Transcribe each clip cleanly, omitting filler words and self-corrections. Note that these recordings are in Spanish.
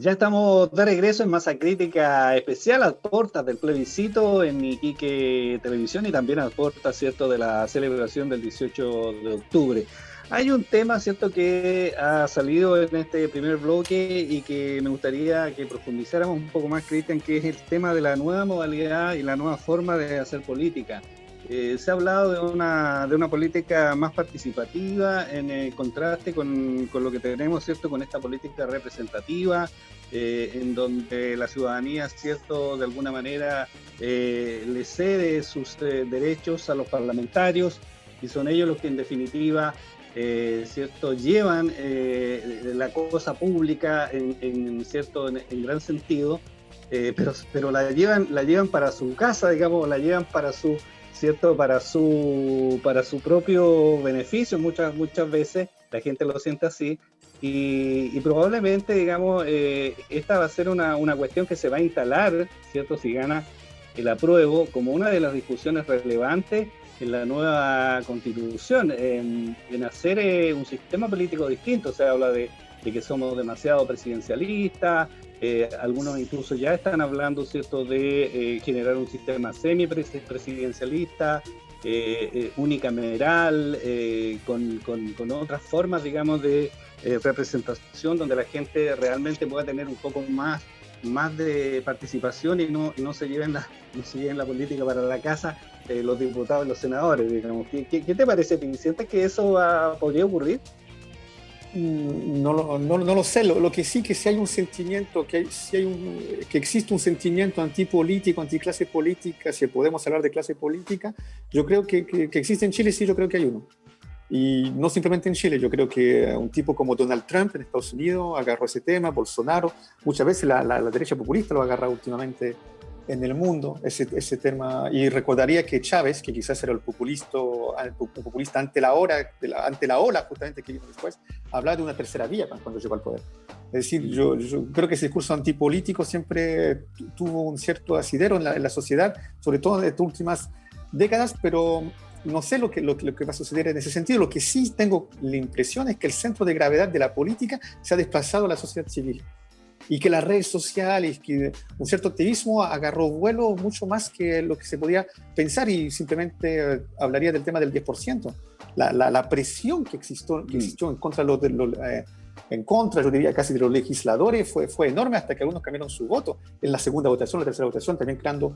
Ya estamos de regreso en Masa Crítica Especial, a puertas del plebiscito en Iquique Televisión y también a puertas, ¿cierto?, de la celebración del 18 de octubre. Hay un tema, ¿cierto?, que ha salido en este primer bloque y que me gustaría que profundizáramos un poco más, Cristian, que es el tema de la nueva modalidad y la nueva forma de hacer política. Se ha hablado de una política más participativa en contraste con lo que tenemos, ¿cierto?, con esta política representativa, en donde la ciudadanía, ¿cierto?, de alguna manera le cede sus derechos a los parlamentarios y son ellos los que en definitiva, ¿cierto?, llevan la cosa pública ¿cierto?, en gran sentido, pero la llevan para su casa, digamos, la llevan para su, ¿cierto?, para su propio beneficio. Muchas veces la gente lo siente así y probablemente, digamos, esta va a ser una cuestión que se va a instalar, ¿cierto?, si gana el apruebo, como una de las discusiones relevantes en la nueva constitución, en hacer un sistema político distinto. Se habla de que somos demasiado presidencialistas, algunos incluso ya están hablando, ¿cierto?, de generar un sistema semipresidencialista, unicameral, con otras formas, digamos, de representación, donde la gente realmente pueda tener un poco más de participación y no se lleven la política para la casa, los diputados y los senadores, digamos. ¿Qué te parece, Pi? ¿Sientes que eso podría ocurrir? No lo sé. Lo que sí, que si hay un sentimiento, que existe un sentimiento antipolítico, anticlase política, si podemos hablar de clase política, yo creo que existe en Chile. Sí, yo creo que hay uno. Y no simplemente en Chile, yo creo que un tipo como Donald Trump en Estados Unidos agarró ese tema, Bolsonaro, muchas veces la derecha populista lo ha agarrado últimamente en el mundo, ese tema. Y recordaría que Chávez, que quizás era el populista ante la ola justamente que vino después, hablaba de una tercera vía cuando llegó al poder. Es decir, yo creo que ese discurso antipolítico siempre tuvo un cierto asidero en la sociedad, sobre todo en las últimas décadas, pero no sé lo que va a suceder en ese sentido. Lo que sí tengo la impresión es que el centro de gravedad de la política se ha desplazado a la sociedad civil y que las redes sociales, que un cierto activismo agarró vuelo mucho más que lo que se podía pensar, y simplemente hablaría del tema del 10%. La presión que existió en contra yo diría casi de los legisladores fue enorme, hasta que algunos cambiaron su voto en la segunda votación, la tercera votación, también creando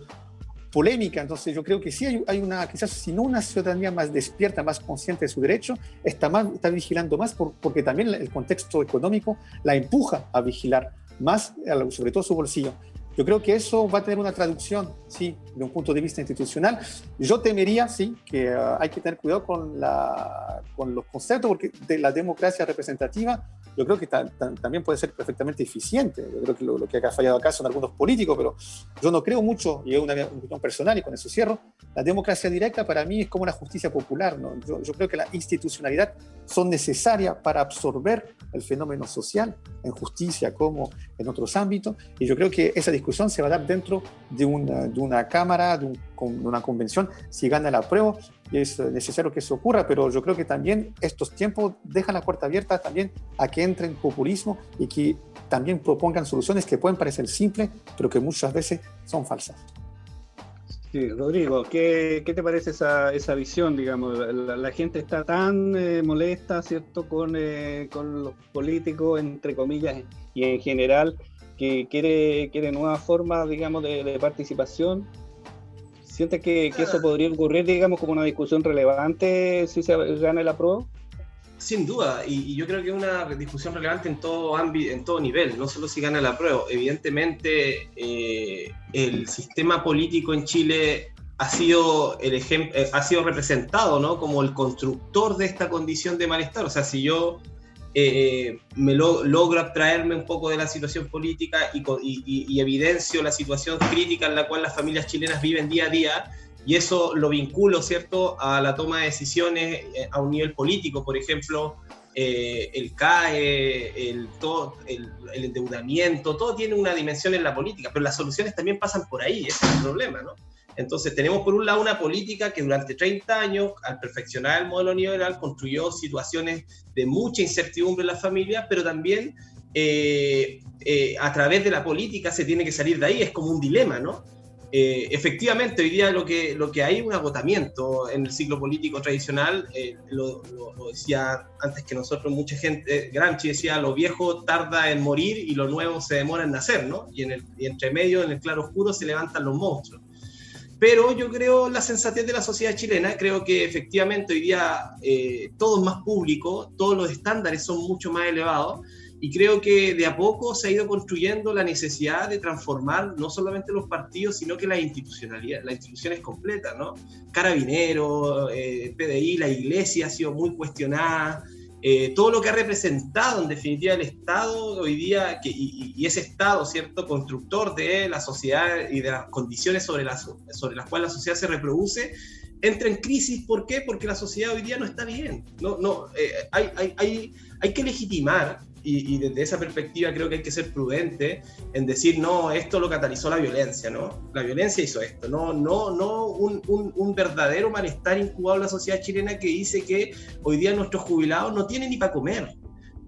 polémica. Entonces yo creo que sí hay quizás si no una ciudadanía más despierta, más consciente de su derecho, está vigilando más, porque también el contexto económico la empuja a vigilar más, sobre todo su bolsillo. Yo creo que eso va a tener una traducción, sí, de un punto de vista institucional. Yo temería, sí, que hay que tener cuidado con los conceptos, porque de la democracia representativa yo creo que también puede ser perfectamente eficiente. Yo creo que lo que ha fallado acá son algunos políticos, pero yo no creo mucho, y es una opinión personal, y con eso cierro, la democracia directa para mí es como la justicia popular, ¿no? Yo creo que la institucionalidad son necesarias para absorber el fenómeno social, en justicia como en otros ámbitos, y yo creo que esa discusión se va a dar dentro de una cámara, de una convención, si gana el apruebo. Es necesario que eso ocurra, pero yo creo que también estos tiempos dejan la puerta abierta también a que entren populismo y que también propongan soluciones que pueden parecer simples, pero que muchas veces son falsas. Sí, Rodrigo, ¿qué te parece esa visión? Digamos, la gente está tan molesta, ¿cierto?, con los políticos, entre comillas, y en general, que quiere nuevas formas, digamos, de participación. ¿Sientes que eso podría ocurrir, digamos, como una discusión relevante si se gana el apruebo? Sin duda, y yo creo que es una discusión relevante en todo ámbito, en todo nivel, no solo si gana el apruebo. Evidentemente, el sistema político en Chile ha sido representado, ¿no?, como el constructor de esta condición de malestar. O sea, si yo logro abstraerme un poco de la situación política y evidencio la situación crítica en la cual las familias chilenas viven día a día, y eso lo vinculo, ¿cierto?, a la toma de decisiones a un nivel político. Por ejemplo, el CAE, el endeudamiento, todo tiene una dimensión en la política, pero las soluciones también pasan por ahí, ese es el problema, ¿no? Entonces tenemos por un lado una política que durante 30 años, al perfeccionar el modelo neoliberal, construyó situaciones de mucha incertidumbre en las familias, pero también a través de la política se tiene que salir de ahí, es como un dilema, ¿no? Efectivamente, hoy día lo que hay es un agotamiento en el ciclo político tradicional, lo decía antes que nosotros, mucha gente, Gramsci decía, lo viejo tarda en morir y lo nuevo se demora en nacer, ¿no? Y entre medio, en el claro oscuro, se levantan los monstruos. Pero yo creo la sensatez de la sociedad chilena, creo que efectivamente hoy día todo es más público, todos los estándares son mucho más elevados, y creo que de a poco se ha ido construyendo la necesidad de transformar no solamente los partidos, sino que la institucionalidad, la institución es completa, ¿no? Carabineros, PDI, la Iglesia ha sido muy cuestionada, todo lo que ha representado en definitiva el Estado hoy día, y ese Estado, ¿cierto?, constructor de la sociedad y de las condiciones sobre las cuales la sociedad se reproduce, entra en crisis. ¿Por qué? Porque la sociedad hoy día no está bien. Hay que legitimar, y desde esa perspectiva creo que hay que ser prudente en decir, no, esto lo catalizó la violencia, ¿no? La violencia hizo esto, no un verdadero malestar incubado en la sociedad chilena que dice que hoy día nuestros jubilados no tienen ni para comer,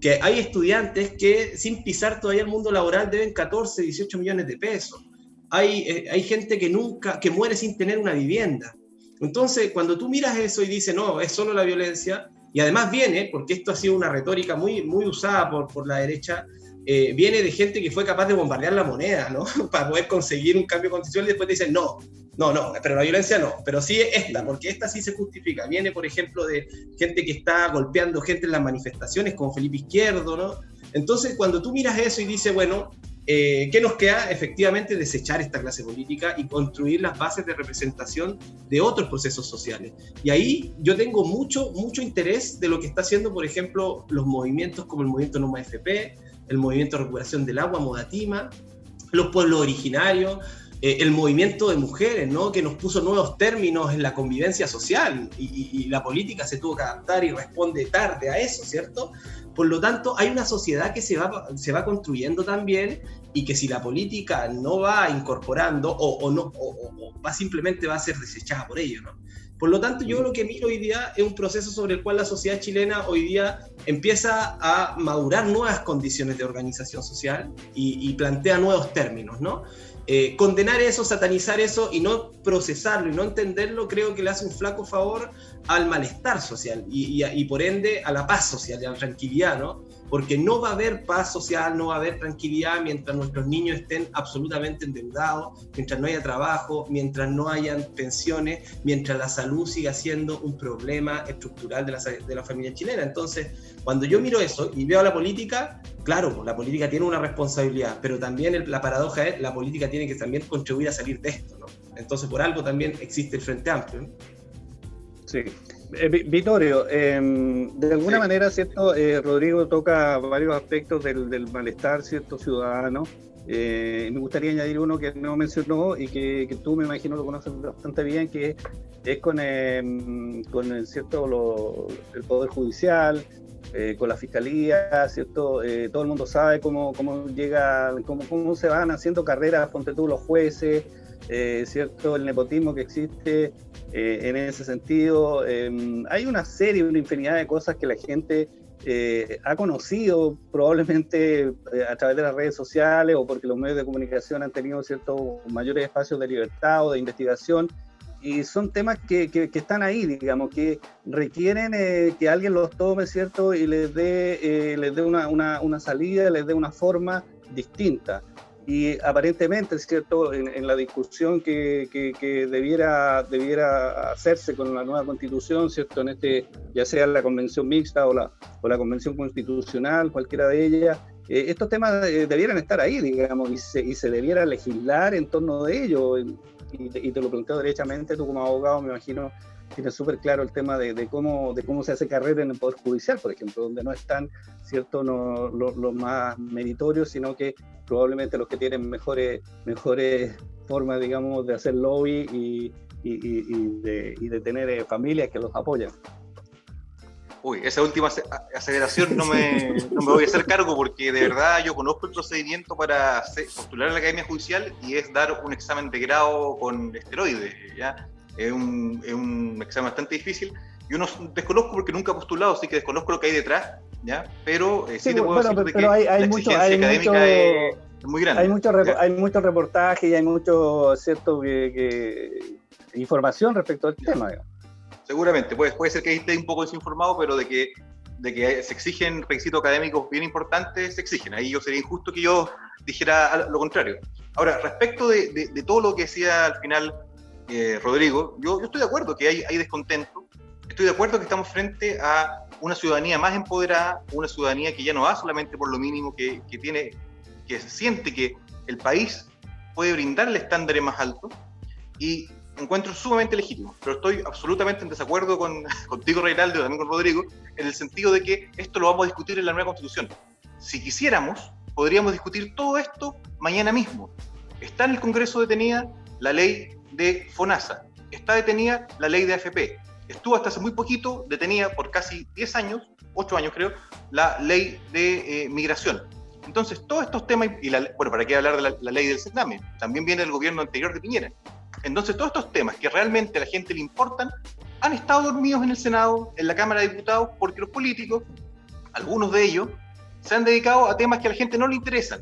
que hay estudiantes que sin pisar todavía el mundo laboral deben 14, 18 millones de pesos, hay gente que muere sin tener una vivienda. Entonces, cuando tú miras eso y dices, no, es solo la violencia, y además viene, porque esto ha sido una retórica muy, muy usada por la derecha, viene de gente que fue capaz de bombardear la moneda, ¿no? Para poder conseguir un cambio constitucional, y después te dicen, no, pero la violencia no, pero sí esta, porque esta sí se justifica. Viene, por ejemplo, de gente que está golpeando gente en las manifestaciones, como Felipe Izquierdo, ¿no? Entonces, cuando tú miras eso y dices, bueno, ¿qué nos queda? Efectivamente, desechar esta clase política y construir las bases de representación de otros procesos sociales. Y ahí yo tengo mucho interés de lo que está haciendo, por ejemplo, los movimientos como el movimiento No Más FP, el movimiento de recuperación del agua, Modatima, los pueblos originarios, el movimiento de mujeres, ¿no?, que nos puso nuevos términos en la convivencia social, y la política se tuvo que adaptar y responde tarde a eso, ¿cierto? Por lo tanto, hay una sociedad que se va construyendo también, y que si la política no va incorporando o simplemente va a ser desechada por ello, ¿no? Por lo tanto, yo lo que miro hoy día es un proceso sobre el cual la sociedad chilena hoy día empieza a madurar nuevas condiciones de organización social y plantea nuevos términos, ¿no? Condenar eso, satanizar eso y no procesarlo y no entenderlo, creo que le hace un flaco favor al malestar social y por ende a la paz social y a la tranquilidad, ¿no? Porque no va a haber paz social, no va a haber tranquilidad mientras nuestros niños estén absolutamente endeudados, mientras no haya trabajo, mientras no hayan pensiones, mientras la salud siga siendo un problema estructural de la familia chilena. Entonces, cuando yo miro eso y veo a la política, claro, la política tiene una responsabilidad, pero también la paradoja es, la política tiene que también contribuir a salir de esto, ¿no? Entonces, por algo también existe el Frente Amplio, ¿no? Sí. Vittorio, de alguna manera, ¿cierto? Rodrigo toca varios aspectos del malestar, ¿cierto?, ciudadano. Me gustaría añadir uno que no mencionó y que tú, me imagino, lo conoces bastante bien, que es con el Poder Judicial, con la Fiscalía, ¿cierto? Todo el mundo sabe cómo se van haciendo carreras, ponte tú, los jueces, ¿cierto? El nepotismo que existe en ese sentido. Hay una infinidad de cosas que la gente ha conocido probablemente a través de las redes sociales o porque los medios de comunicación han tenido ciertos mayores espacios de libertad o de investigación, y son temas que están ahí, digamos, que requieren que alguien los tome, ¿cierto?, y les dé una salida, les dé una forma distinta. Y aparentemente, ¿cierto?, en la discusión que debiera hacerse con la nueva constitución, ¿cierto?, ya sea la convención mixta o la convención constitucional, cualquiera de ellas, estos temas debieran estar ahí, digamos, y se debiera legislar en torno de ello. Y te lo planteo derechamente, tú como abogado, me imagino, tienes súper claro el tema de cómo se hace carrera en el Poder Judicial, por ejemplo, donde no están, ¿cierto?, los más meritorios, sino que probablemente los que tienen mejores formas, digamos, de hacer lobby y de tener familias que los apoyan. Uy, esa última aceleración no me voy a hacer cargo, porque de verdad yo conozco el procedimiento para postular a la Academia Judicial, y es dar un examen de grado con esteroides, ¿ya? Es un examen bastante difícil. Yo no desconozco porque nunca he postulado, así que desconozco lo que hay detrás, ¿ya? Pero sí Sí, te puedo bueno, decir de que pero la hay exigencia mucho, académica es muy grande. hay muchos reportajes y hay mucho, cierto, información respecto al tema. Digamos. Seguramente, puede ser que ahí esté un poco desinformado, pero de que se exigen requisitos académicos bien importantes, se exigen. Ahí yo sería injusto que yo dijera lo contrario. Ahora, respecto de todo lo que decía al final Rodrigo, yo estoy de acuerdo que hay descontento, estoy de acuerdo que estamos frente a una ciudadanía más empoderada, una ciudadanía que ya no va solamente por lo mínimo, que siente que el país puede brindarle estándares más altos, y encuentro sumamente legítimo, pero estoy absolutamente en desacuerdo contigo, Reinaldo, y también con Rodrigo, en el sentido de que esto lo vamos a discutir en la nueva Constitución. Si quisiéramos, podríamos discutir todo esto mañana mismo. Está en el Congreso detenida la ley de FONASA, está detenida la ley de AFP, estuvo hasta hace muy poquito detenida por casi 10 años, 8 años creo, la ley de migración. Entonces, todos estos temas, bueno, ¿para qué hablar de la ley del Sename? También viene del gobierno anterior de Piñera. Entonces, todos estos temas que realmente a la gente le importan, han estado dormidos en el Senado, en la Cámara de Diputados, porque los políticos, algunos de ellos, se han dedicado a temas que a la gente no le interesan.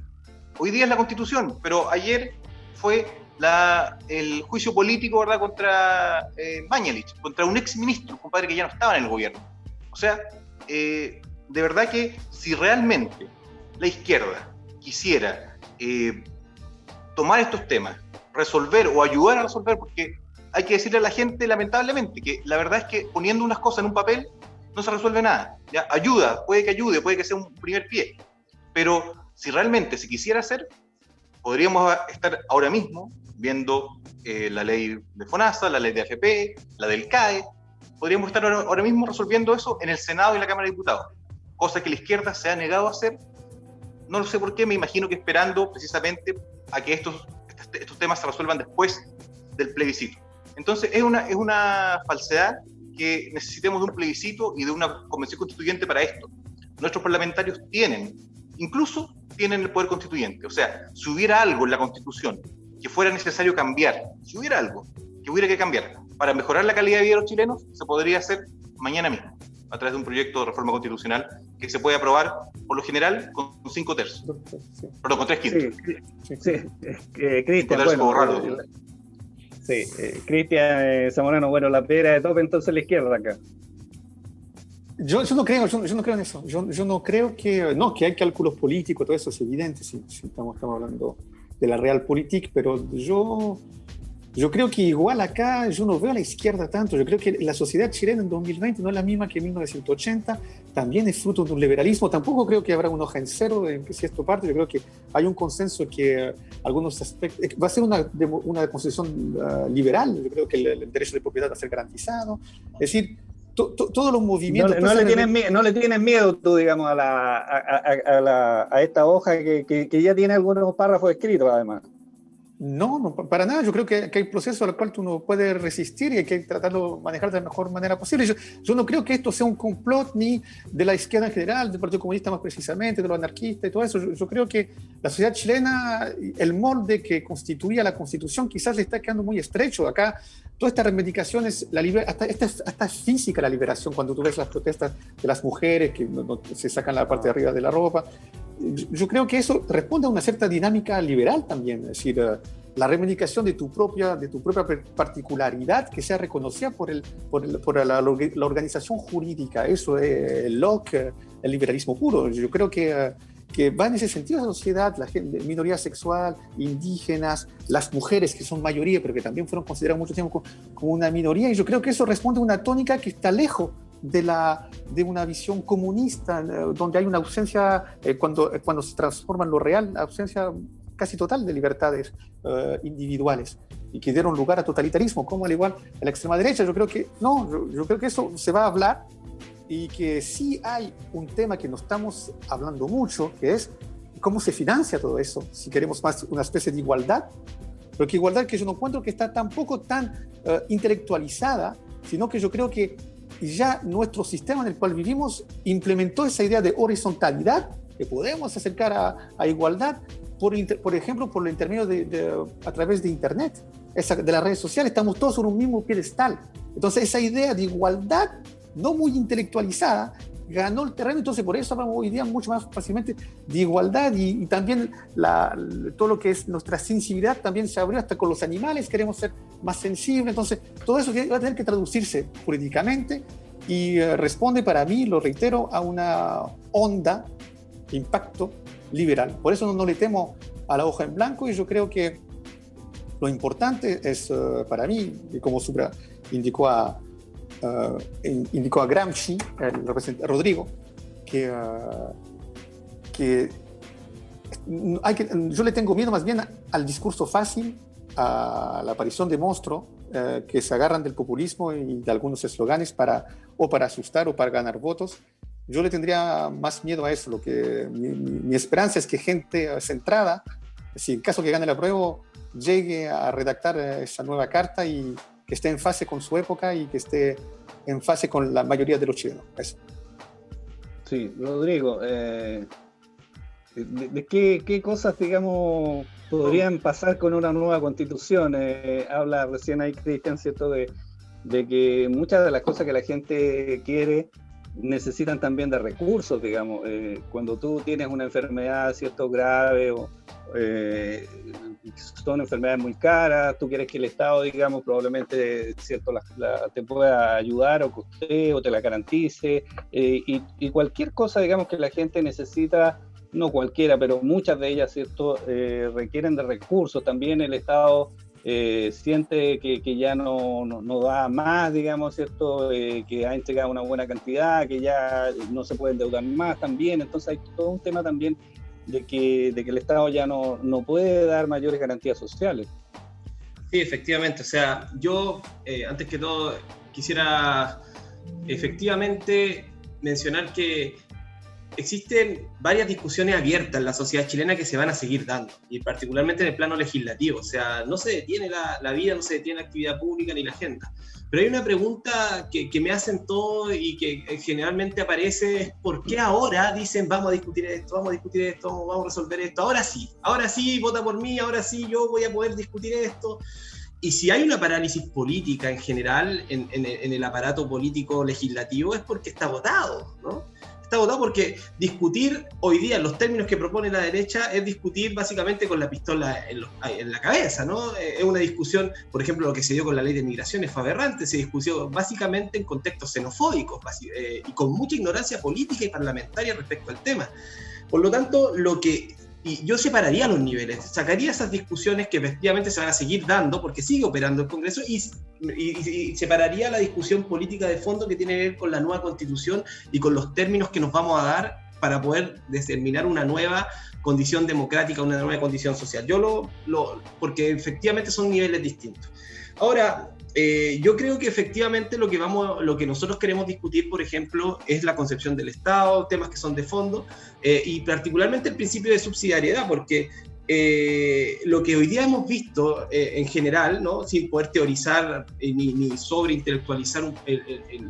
Hoy día es la Constitución, pero ayer fue el juicio político, ¿verdad?, contra Mañalich, contra un exministro, un compadre que ya no estaba en el gobierno. O sea, de verdad que si realmente la izquierda quisiera tomar estos temas, resolver o ayudar a resolver, porque hay que decirle a la gente, lamentablemente, que la verdad es que poniendo unas cosas en un papel no se resuelve nada. ¿Ya? Ayuda, puede que sea un primer pie, pero si realmente se quisiera hacer, podríamos estar ahora mismo viendo la ley de FONASA, la ley de AFP, la del CAE, podríamos estar ahora mismo resolviendo eso en el Senado y en la Cámara de Diputados, cosa que la izquierda se ha negado a hacer. No lo sé por qué, me imagino que esperando precisamente a que estos temas se resuelvan después del plebiscito. Entonces es una falsedad que necesitemos de un plebiscito y de una convención constituyente para esto. Nuestros parlamentarios incluso tienen el poder constituyente. O sea, si hubiera algo en la Constitución que fuera necesario cambiar, si hubiera algo que hubiera que cambiar para mejorar la calidad de vida de los chilenos, se podría hacer mañana mismo, a través de un proyecto de reforma constitucional que se puede aprobar, por lo general, con 5/3. Perdón, con 3/5. Cristian, bueno, Cristian Zamorano, bueno, la piedra de tope entonces la izquierda acá. Yo no creo en eso. Yo no creo que hay cálculos políticos, todo eso es evidente, si estamos hablando de la realpolitik, pero yo creo que igual acá yo no veo a la izquierda tanto. Yo creo que la sociedad chilena en 2020 no es la misma que en 1980, también es fruto de un liberalismo. Tampoco creo que habrá una hoja en cero en cierta parte. Yo creo que hay un consenso que algunos aspectos va a ser una constitución liberal. Yo creo que el derecho de propiedad va a ser garantizado. Es decir, todos los movimientos... No le tienes miedo tú, digamos, a esta hoja que ya tiene algunos párrafos escritos, además. No, para nada. Yo creo que hay procesos al cual tú no puedes resistir y hay que tratarlo de manejar de la mejor manera posible. Yo no creo que esto sea un complot ni de la izquierda en general, del Partido Comunista más precisamente, de los anarquistas y todo eso. Yo creo que la sociedad chilena, el molde que constituía la Constitución quizás le está quedando muy estrecho. Acá todas estas reivindicaciones, hasta es física la liberación, cuando tú ves las protestas de las mujeres que no se sacan la parte de arriba de la ropa. Yo creo que eso responde a una cierta dinámica liberal también, es decir, la reivindicación de tu propia particularidad que sea reconocida por la organización jurídica. Eso es Locke, el liberalismo puro. Yo creo que va en ese sentido la sociedad, la gente, minoría sexual, indígenas, las mujeres que son mayoría pero que también fueron consideradas mucho tiempo como una minoría, y yo creo que eso responde a una tónica que está lejos de una visión comunista, donde hay una ausencia, cuando se transforma en lo real, ausencia casi total de libertades individuales, y que dieron lugar a totalitarismo, como al igual en la extrema derecha. Yo creo que no, yo creo que eso se va a hablar, y que sí hay un tema que no estamos hablando mucho, que es cómo se financia todo eso, si queremos más una especie de igualdad, pero que igualdad que yo no encuentro que está tampoco tan intelectualizada, sino que yo creo que ya nuestro sistema en el cual vivimos implementó esa idea de horizontalidad, que podemos acercar a igualdad, por ejemplo, por el intermedio a través de Internet, de las redes sociales. Estamos todos en un mismo pedestal. Entonces, esa idea de igualdad, no muy intelectualizada, ganó el terreno, entonces por eso hablamos hoy día mucho más fácilmente de igualdad y también todo lo que es nuestra sensibilidad también se abrió hasta con los animales, queremos ser más sensibles, entonces todo eso va a tener que traducirse jurídicamente y responde para mí, lo reitero, a una onda de impacto liberal. Por eso no le temo a la hoja en blanco y yo creo que lo importante es para mí, y como indicó a Gramsci, el representante Rodrigo, que yo le tengo miedo más bien al discurso fácil, a la aparición de monstruos que se agarran del populismo y de algunos esloganes para asustar o para ganar votos. Yo le tendría más miedo a eso. Mi esperanza es que gente centrada, si en caso que gane la prueba, llegue a redactar esa nueva carta y que esté en fase con su época y que esté en fase con la mayoría de los chilenos. Eso. Sí, Rodrigo, ¿de qué cosas, digamos, podrían pasar con una nueva constitución? Habla recién ahí Cristian, ¿cierto?, de que muchas de las cosas que la gente quiere necesitan también de recursos, digamos. Cuando tú tienes una enfermedad, ¿cierto?, grave o son enfermedades muy caras, tú quieres que el Estado, digamos, probablemente, ¿cierto?, te pueda ayudar o costee o te la garantice, y cualquier cosa, digamos, que la gente necesita, no cualquiera, pero muchas de ellas, ¿cierto?, requieren de recursos. También el Estado siente que ya no da más, digamos, ¿cierto?, que ha entregado una buena cantidad, que ya no se puede endeudar más también. Entonces hay todo un tema también de que el Estado ya no puede dar mayores garantías sociales. Sí, efectivamente. O sea, yo antes que todo quisiera efectivamente mencionar que existen varias discusiones abiertas en la sociedad chilena que se van a seguir dando, y particularmente en el plano legislativo. O sea, no se detiene la vida, no se detiene la actividad pública ni la agenda. Pero hay una pregunta que me hacen todos y que generalmente aparece, es ¿por qué ahora dicen vamos a discutir esto, vamos a resolver esto? Ahora sí, vota por mí, ahora sí yo voy a poder discutir esto. Y si hay una parálisis política en general en el aparato político legislativo es porque está votado, ¿no? Está votado porque discutir hoy día en los términos que propone la derecha es discutir básicamente con la pistola en la cabeza, ¿no? Es una discusión, por ejemplo, lo que se dio con la ley de migraciones fue aberrante, se discutió básicamente en contextos xenofóbicos y con mucha ignorancia política y parlamentaria respecto al tema. Por lo tanto, y yo separaría los niveles, sacaría esas discusiones que efectivamente se van a seguir dando porque sigue operando el Congreso y separaría la discusión política de fondo que tiene que ver con la nueva Constitución y con los términos que nos vamos a dar para poder determinar una nueva condición democrática, una nueva condición social. Porque efectivamente son niveles distintos. Ahora, yo creo que efectivamente lo que nosotros queremos discutir, por ejemplo, es la concepción del Estado, temas que son de fondo, y particularmente el principio de subsidiariedad, porque lo que hoy día hemos visto en general, ¿no?, sin poder teorizar ni sobreintelectualizar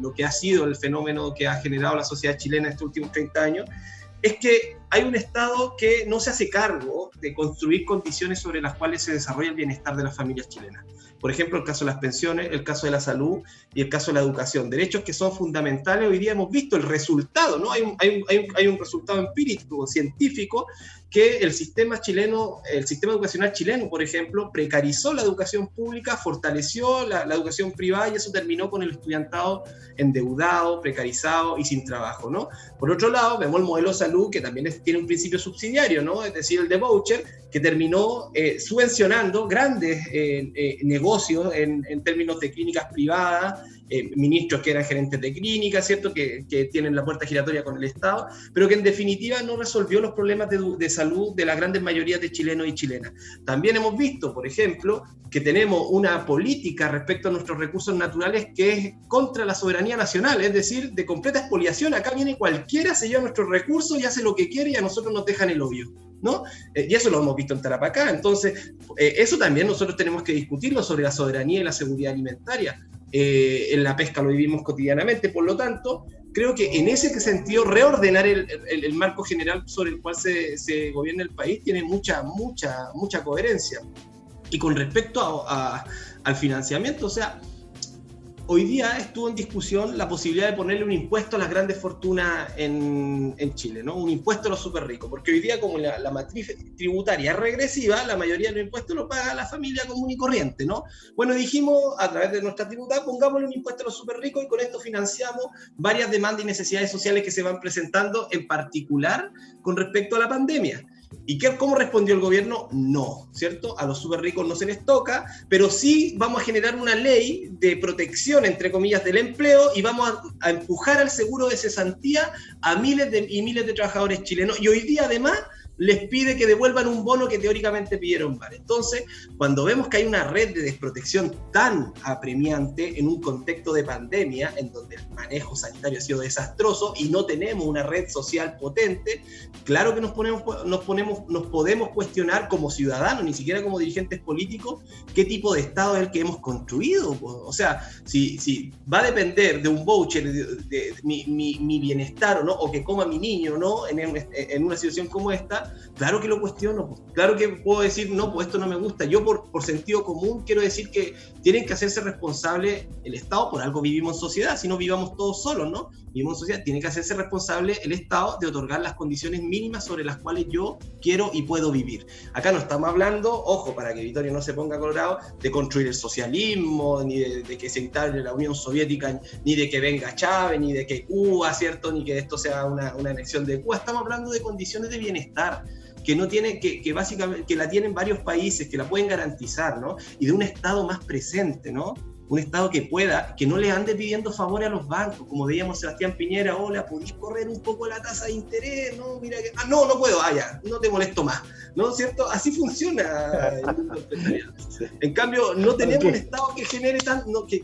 lo que ha sido el fenómeno que ha generado la sociedad chilena estos últimos 30 años, es que hay un Estado que no se hace cargo de construir condiciones sobre las cuales se desarrolla el bienestar de las familias chilenas. Por ejemplo, el caso de las pensiones, el caso de la salud y el caso de la educación. Derechos que son fundamentales. Hoy día hemos visto el resultado, ¿no? Hay un resultado empírico, científico, que el sistema educacional chileno, por ejemplo, precarizó la educación pública, fortaleció la educación privada y eso terminó con el estudiantado endeudado, precarizado y sin trabajo, ¿no? Por otro lado, vemos el modelo de salud que también tiene un principio subsidiario, ¿no? Es decir, el de voucher, que terminó subvencionando grandes negocios en términos de clínicas privadas, ministros que eran gerentes de clínicas, ¿cierto?, que tienen la puerta giratoria con el Estado, pero que en definitiva no resolvió los problemas de salud de las grandes mayorías de chilenos y chilenas. También hemos visto, por ejemplo, que tenemos una política respecto a nuestros recursos naturales que es contra la soberanía nacional, es decir, de completa expoliación. Acá viene cualquiera, se lleva nuestros recursos y hace lo que quiere y a nosotros nos dejan el hoyo, ¿no? Y eso lo hemos visto en Tarapacá. Entonces, eso también nosotros tenemos que discutirlo sobre la soberanía y la seguridad alimentaria. En la pesca lo vivimos cotidianamente, por lo tanto, creo que en ese sentido reordenar el marco general sobre el cual se gobierna el país tiene mucha coherencia. Y con respecto al financiamiento, o sea, hoy día estuvo en discusión la posibilidad de ponerle un impuesto a las grandes fortunas en Chile, ¿no? Un impuesto a los súper ricos, porque hoy día como la matriz tributaria es regresiva, la mayoría de los impuestos lo paga la familia común y corriente, ¿no? Bueno, dijimos, a través de nuestra tributa, pongámosle un impuesto a los súper ricos y con esto financiamos varias demandas y necesidades sociales que se van presentando, en particular con respecto a la pandemia. ¿Y cómo respondió el gobierno? No, ¿cierto? A los súper ricos no se les toca, pero sí vamos a generar una ley de protección, entre comillas, del empleo y vamos a empujar al seguro de cesantía a miles y miles de trabajadores chilenos. Y hoy día, además, les pide que devuelvan un bono que teóricamente pidieron mal. Entonces, cuando vemos que hay una red de desprotección tan apremiante en un contexto de pandemia, en donde el manejo sanitario ha sido desastroso y no tenemos una red social potente, claro que nos podemos cuestionar como ciudadanos, ni siquiera como dirigentes políticos, qué tipo de Estado es el que hemos construido. O sea, si va a depender de un voucher de mi bienestar o no, o que coma mi niño, ¿no? En una situación como esta, claro que lo cuestiono, pues. Claro que puedo decir, no, pues esto no me gusta. Yo por sentido común quiero decir que tienen que hacerse responsable el Estado, por algo vivimos en sociedad, si no vivamos todos solos, ¿no? Vivimos en sociedad, tiene que hacerse responsable el Estado de otorgar las condiciones mínimas sobre las cuales yo quiero y puedo vivir. Acá no estamos hablando, ojo, para que Vittorio no se ponga colorado, de construir el socialismo, ni de que se instale la Unión Soviética, ni de que venga Chávez, ni de que Cuba, ¿cierto? Ni que esto sea una anexión de Cuba. Estamos hablando de condiciones de bienestar que no tiene, que básicamente que la tienen varios países, que la pueden garantizar, ¿no? Y de un Estado más presente, ¿no? Un Estado que pueda, que no le ande pidiendo favores a los bancos, como veíamos Sebastián Piñera, hola, ¿podéis correr un poco la tasa de interés? No, mira que, no puedo, ya, no te molesto más, ¿no? ¿Cierto? Así funciona el mundo empresarial. En cambio, no tenemos un Estado que genere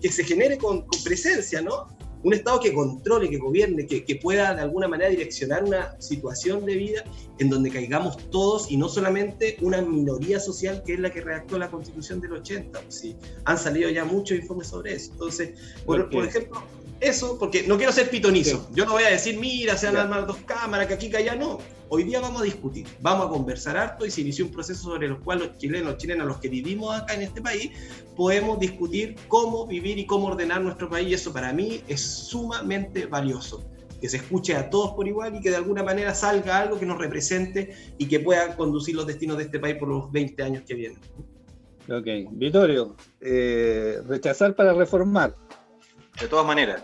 que se genere con presencia, ¿no? Un Estado que controle, que gobierne, que pueda de alguna manera direccionar una situación de vida en donde caigamos todos y no solamente una minoría social que es la que redactó la Constitución del 80. Sí, han salido ya muchos informes sobre eso. Entonces, por ejemplo, eso, porque no quiero ser pitonizo. Yo no voy a decir, mira, se van a armar dos cámaras, que aquí, que allá, no. Hoy día vamos a discutir, vamos a conversar harto y se inició un proceso sobre el cual los chilenos, los que vivimos acá en este país, podemos discutir cómo vivir y cómo ordenar nuestro país, y eso para mí es sumamente valioso. Que se escuche a todos por igual y que de alguna manera salga algo que nos represente y que pueda conducir los destinos de este país por los 20 años que vienen. Ok, Vittorio, rechazar para reformar. De todas maneras.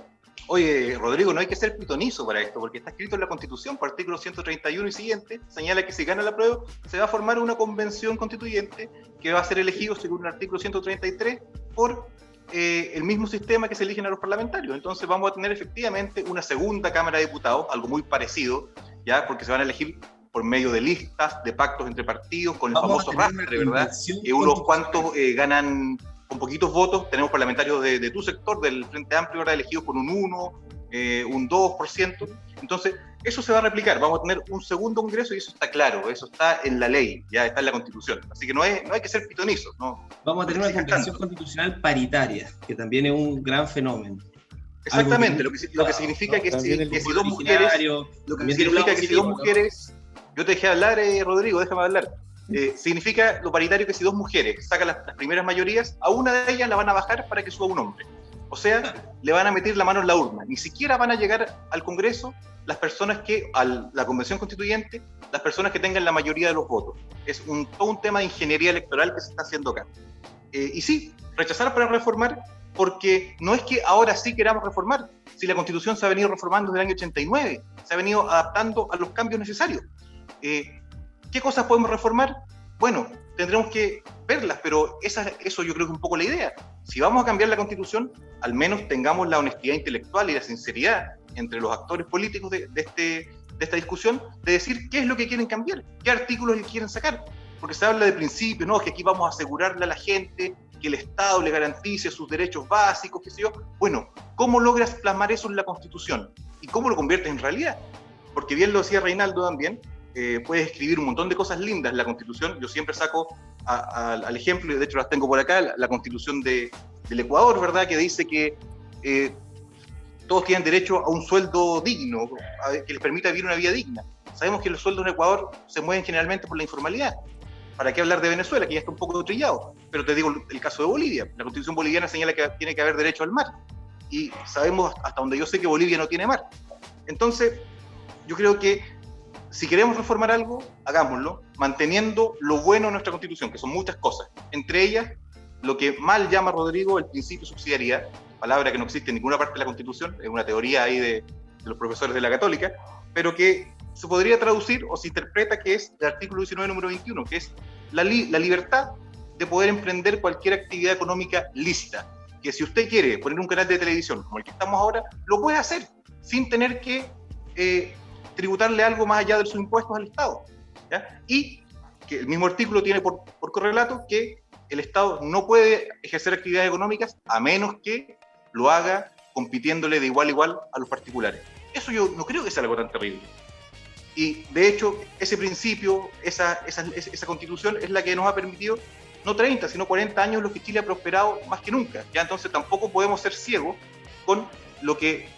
Oye, Rodrigo, no hay que ser pitonizo para esto, porque está escrito en la Constitución, por artículo 131 y siguiente, señala que si gana la prueba, se va a formar una convención constituyente que va a ser elegido, según el artículo 133, por el mismo sistema que se eligen a los parlamentarios. Entonces vamos a tener efectivamente una segunda Cámara de Diputados, algo muy parecido, ya, porque se van a elegir por medio de listas, de pactos entre partidos, con el famoso rastre, ¿verdad? Unos cuantos ganan con poquitos votos. Tenemos parlamentarios de tu sector, del Frente Amplio, ahora elegidos con un 1, un 2%. Entonces, eso se va a replicar. Vamos a tener un segundo congreso y eso está claro, eso está en la ley, ya está en la Constitución. Así que no hay que ser pitonizos, ¿no? Vamos a tener una convención constitucional paritaria, que también es un gran fenómeno. Exactamente, lo que significa que si dos mujeres, yo te dejé hablar, Rodrigo, déjame hablar. Significa lo paritario que si dos mujeres sacan las primeras mayorías, a una de ellas la van a bajar para que suba un hombre. O sea, le van a meter la mano en la urna. Ni siquiera van a llegar al Congreso a la Convención Constituyente, las personas que tengan la mayoría de los votos. Es todo un tema de ingeniería electoral que se está haciendo acá. Y sí, rechazar para reformar, porque no es que ahora sí queramos reformar. Si la Constitución se ha venido reformando desde el año 89, se ha venido adaptando a los cambios necesarios. ¿Qué cosas podemos reformar? Bueno, tendremos que verlas, pero eso yo creo que es un poco la idea. Si vamos a cambiar la Constitución, al menos tengamos la honestidad intelectual y la sinceridad entre los actores políticos de esta discusión, de decir qué es lo que quieren cambiar, qué artículos le quieren sacar. Porque se habla de principios, ¿no? Que aquí vamos a asegurarle a la gente que el Estado le garantice sus derechos básicos, qué sé yo. Bueno, ¿cómo logras plasmar eso en la Constitución? ¿Y cómo lo conviertes en realidad? Porque bien lo decía Reinaldo también, puedes escribir un montón de cosas lindas en la Constitución. Yo siempre saco al ejemplo, y de hecho las tengo por acá, la Constitución del Ecuador, ¿verdad? Que dice que todos tienen derecho a un sueldo digno, que les permita vivir una vida digna. Sabemos que los sueldos en Ecuador se mueven generalmente por la informalidad. ¿Para qué hablar de Venezuela, que ya está un poco trillado? Pero te digo el caso de Bolivia. La Constitución boliviana señala que tiene que haber derecho al mar. y sabemos hasta donde yo sé que Bolivia no tiene mar. Entonces, yo creo que si queremos reformar algo, hagámoslo, manteniendo lo bueno de nuestra Constitución, que son muchas cosas. Entre ellas, lo que mal llama Rodrigo el principio de subsidiariedad, palabra que no existe en ninguna parte de la Constitución, es una teoría ahí de los profesores de la Católica, pero que se podría traducir o se interpreta que es el artículo 19, número 21, que es la libertad de poder emprender cualquier actividad económica lícita. Que si usted quiere poner un canal de televisión como el que estamos ahora, lo puede hacer sin tener que tributarle algo más allá de sus impuestos al Estado, ¿ya? Y que el mismo artículo tiene por correlato que el Estado no puede ejercer actividades económicas a menos que lo haga compitiéndole de igual a igual a los particulares. Eso yo no creo que sea algo tan terrible. Y de hecho, ese principio, esa constitución es la que nos ha permitido no 30, sino 40 años los que Chile ha prosperado más que nunca. Ya entonces tampoco podemos ser ciegos con lo que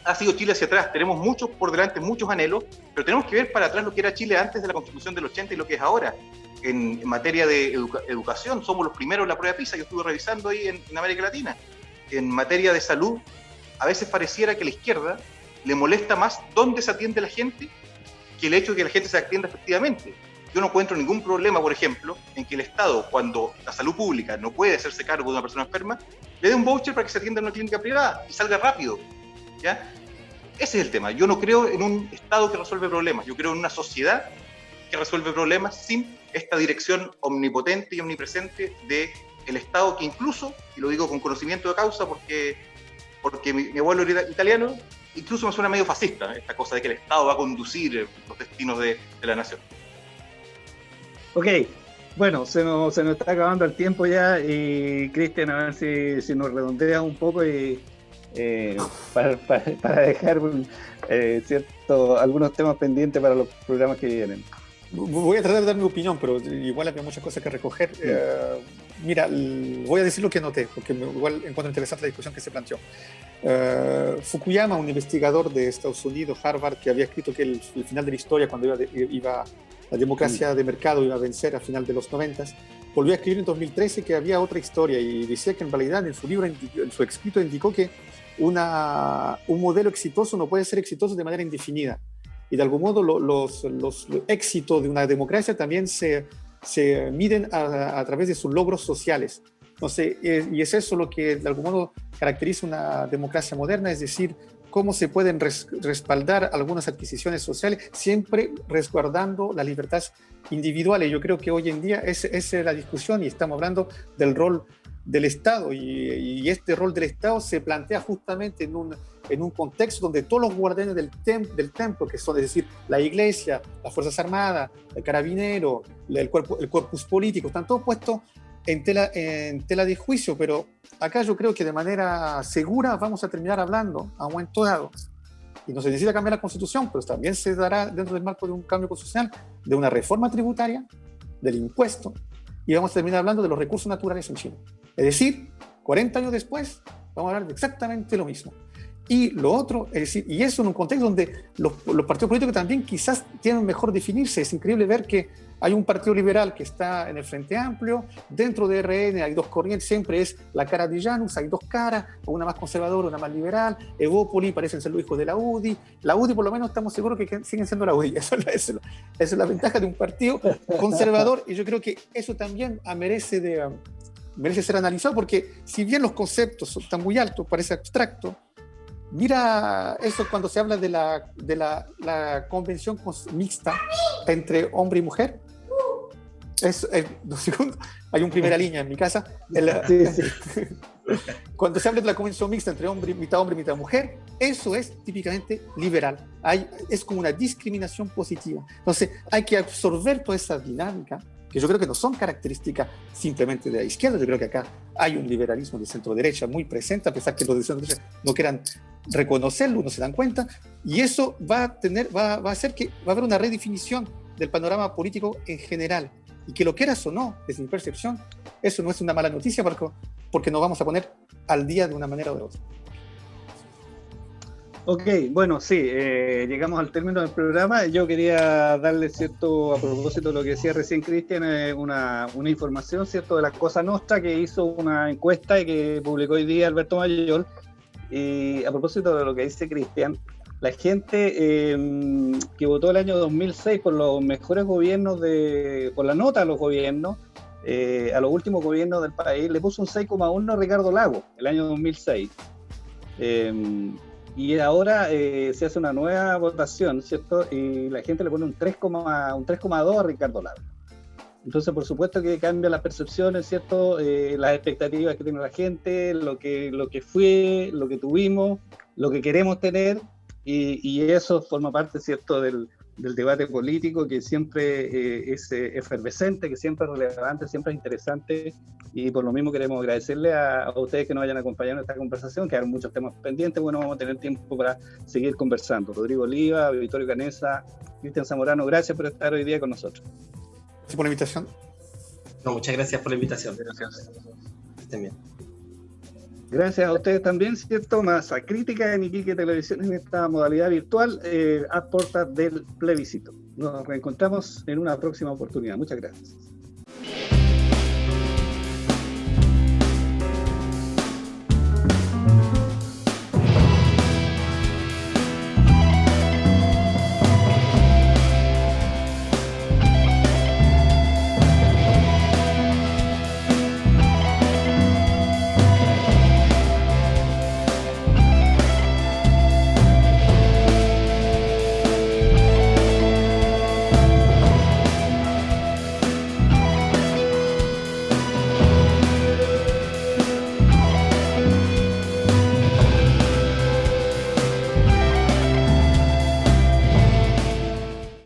ha sido Chile hacia atrás. Tenemos muchos por delante, muchos anhelos, pero tenemos que ver para atrás lo que era Chile antes de la Constitución del 80 y lo que es ahora. En materia de educación, somos los primeros en la prueba PISA, yo estuve revisando ahí en América Latina. En materia de salud, a veces pareciera que a la izquierda le molesta más dónde se atiende la gente que el hecho de que la gente se atienda efectivamente. Yo no encuentro ningún problema, por ejemplo, en que el Estado, cuando la salud pública no puede hacerse cargo de una persona enferma, le dé un voucher para que se atienda en una clínica privada y salga rápido, ¿ya? Ese es el tema. Yo no creo en un Estado que resuelve problemas, yo creo en una sociedad que resuelve problemas sin esta dirección omnipotente y omnipresente del Estado, que incluso, y lo digo con conocimiento de causa porque mi abuelo era italiano, incluso me suena medio fascista, esta cosa de que el Estado va a conducir los destinos de la nación. Ok, bueno, se nos está acabando el tiempo ya, y Cristian, a ver si nos redondeas un poco y para dejar algunos temas pendientes para los programas que vienen. Voy a tratar de dar mi opinión, pero igual había muchas cosas que recoger. Mira, voy a decir lo que noté, porque igual encuentro interesante la discusión que se planteó. Fukuyama, un investigador de Estados Unidos, Harvard, que había escrito que el final de la historia, cuando iba la democracia de mercado iba a vencer a final de los 90, volvió a escribir en 2013 que había otra historia, y decía que en realidad en su libro, en su escrito, indicó que un modelo exitoso no puede ser exitoso de manera indefinida. Y de algún modo los éxitos de una democracia también se miden a través de sus logros sociales. Entonces, y es eso lo que de algún modo caracteriza una democracia moderna, es decir, cómo se pueden respaldar algunas adquisiciones sociales, siempre resguardando las libertades individuales. Yo creo que hoy en día esa es la discusión, y estamos hablando del rol del Estado, y este rol del Estado se plantea justamente en un contexto donde todos los guardianes del templo, que son, es decir, la Iglesia, las Fuerzas Armadas, el Carabinero, el corpus político, están todos puestos en tela de juicio. Pero acá yo creo que de manera segura vamos a terminar hablando a un momento dado, y no se necesita cambiar la Constitución, pero también se dará dentro del marco de un cambio constitucional, de una reforma tributaria, del impuesto, y vamos a terminar hablando de los recursos naturales en Chile. Es decir, 40 años después vamos a hablar de exactamente lo mismo. Y lo otro, es decir, y eso en un contexto donde los partidos políticos también quizás tienen mejor definirse. Es increíble ver que hay un partido liberal que está en el Frente Amplio, dentro de RN hay dos corrientes, siempre es la cara de Janus, hay dos caras, una más conservadora, una más liberal. Evópoli parecen ser los hijos de la UDI. La UDI, por lo menos, estamos seguros que siguen siendo la UDI. Esa es la ventaja de un partido conservador, y yo creo que eso también merece ser analizado, porque si bien los conceptos están muy altos, parece abstracto. Mira eso cuando se habla de la convención mixta entre hombre y mujer. Hay un primera línea en mi casa. Cuando se habla de la convención mixta entre mitad hombre y mitad mujer, eso es típicamente liberal. Es como una discriminación positiva. Entonces hay que absorber toda esa dinámica, que yo creo que no son características simplemente de la izquierda. Yo creo que acá hay un liberalismo de centro-derecha muy presente, a pesar que los de centro-derecha no quieran reconocerlo, no se dan cuenta, y eso va a hacer que va a haber una redefinición del panorama político en general, y que lo quieras o no, desde mi percepción, eso no es una mala noticia, porque nos vamos a poner al día de una manera o de otra. Ok, bueno, sí, llegamos al término del programa. Yo quería darle, cierto, a propósito de lo que decía recién Cristian, una información, cierto, de la Cosa Nostra, que hizo una encuesta y que publicó hoy día Alberto Mayol. Y a propósito de lo que dice Cristian, la gente que votó el año 2006 por los mejores gobiernos, por la nota de los gobiernos, a los últimos gobiernos del país, le puso un 6,1 a Ricardo Lagos, el año 2006. Y ahora se hace una nueva votación, ¿cierto? Y la gente le pone un 3,2 a Ricardo Lagos. Entonces, por supuesto que cambia las percepciones, ¿cierto? Las expectativas que tiene la gente, lo que fue, lo que tuvimos, lo que queremos tener, y eso forma parte, ¿cierto?, del debate político, que siempre es efervescente, que siempre es relevante, siempre es interesante, y por lo mismo queremos agradecerle a ustedes que nos hayan acompañado en esta conversación, que hay muchos temas pendientes. Bueno, vamos a tener tiempo para seguir conversando. Rodrigo Oliva, Vittorio Canessa, Cristian Zamorano, gracias por estar hoy día con nosotros. Gracias por la invitación. No, muchas gracias por la invitación. Gracias. Estén bien. Gracias a ustedes también, ¿cierto? Masa Crítica en Iquique Televisión en esta modalidad virtual a puertas del plebiscito. Nos reencontramos en una próxima oportunidad. Muchas gracias.